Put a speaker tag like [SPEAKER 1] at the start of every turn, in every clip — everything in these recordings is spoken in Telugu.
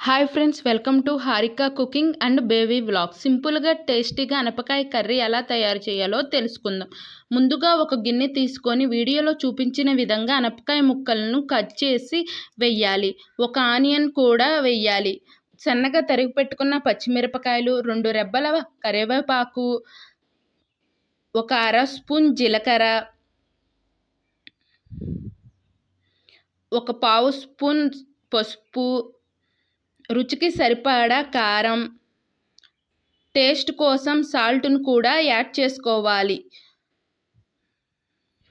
[SPEAKER 1] Hi friends, welcome to Harika cooking and baby vlog. సింపుల్గా టేస్టీగా అనపకాయ కర్రీ ఎలా తయారు చేయాలో తెలుసుకుందాం. ముందుగా ఒక గిన్నె తీసుకొని వీడియోలో చూపించిన విధంగా అనపకాయ ముక్కలను కట్ చేసి వెయ్యాలి. ఒక ఆనియన్ కూడా వెయ్యాలి. సన్నగా తరిగి పెట్టుకున్న పచ్చిమిరపకాయలు, 2 రెబ్బల కరివేపాకు, ఒక అర స్పూన్ జీలకర్ర, ఒక పావు స్పూన్ పసుపు, రుచికి సరిపడా కారం, టేస్ట్ కోసం సాల్ట్ను కూడా యాడ్ చేసుకోవాలి.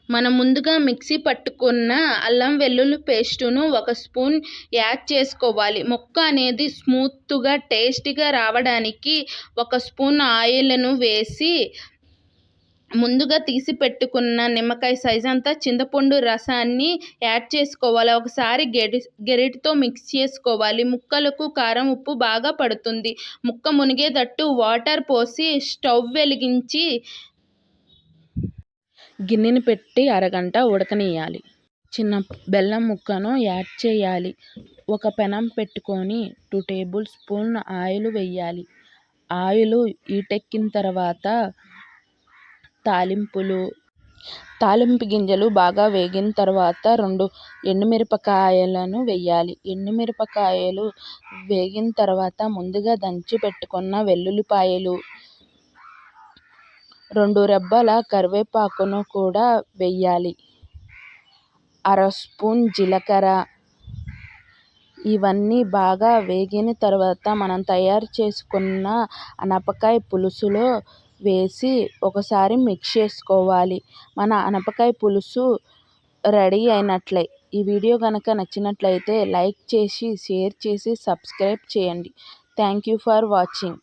[SPEAKER 1] మనం ముందుగా మిక్సీ పట్టుకున్న అల్లం వెల్లుల్లి పేస్టును 1 స్పూన్ యాడ్ చేసుకోవాలి. ముక్క అనేది స్మూత్గా టేస్టీగా రావడానికి 1 స్పూన్ ఆయిల్ను వేసి ముందుగా తీసి పెట్టుకున్న నిమ్మకాయ సైజు అంతా చింతపండు రసాన్ని యాడ్ చేసుకోవాలి. ఒకసారి గెరిటితో మిక్స్ చేసుకోవాలి. ముక్కలకు కారం ఉప్పు బాగా పడుతుంది. ముక్క మునిగేటట్టు వాటర్ పోసి స్టవ్ వెలిగించి గిన్నెని పెట్టి అరగంట ఉడకనియాలి. చిన్న బెల్లం ముక్కను యాడ్ చేయాలి. ఒక పెనం పెట్టుకొని 2 టేబుల్ స్పూన్ ఆయిల్ వేయాలి. ఆయిల్ హీటెక్కిన తర్వాత తాలింపు గింజలు బాగా వేగిన తర్వాత 2 ఎండుమిరపకాయలను వేయాలి. ఎండుమిరపకాయలు వేగిన తర్వాత ముందుగా దంచి పెట్టుకున్న వెల్లుల్లిపాయలు, 2 రెబ్బల కరివేపాకును కూడా వేయాలి. అర స్పూన్ జీలకర్ర. ఇవన్నీ బాగా వేగిన తర్వాత మనం తయారు చేసుకున్న అనపకాయ పులుసులో వేసి ఒకసారి మిక్స్ చేసుకోవాలి. మన అనపకాయ పులుసు రెడీ అయినట్లే. ఈ వీడియో కనుక నచ్చినట్లయితే లైక్ చేసి, షేర్ చేసి, సబ్స్క్రైబ్ చేయండి. Thank you for watching.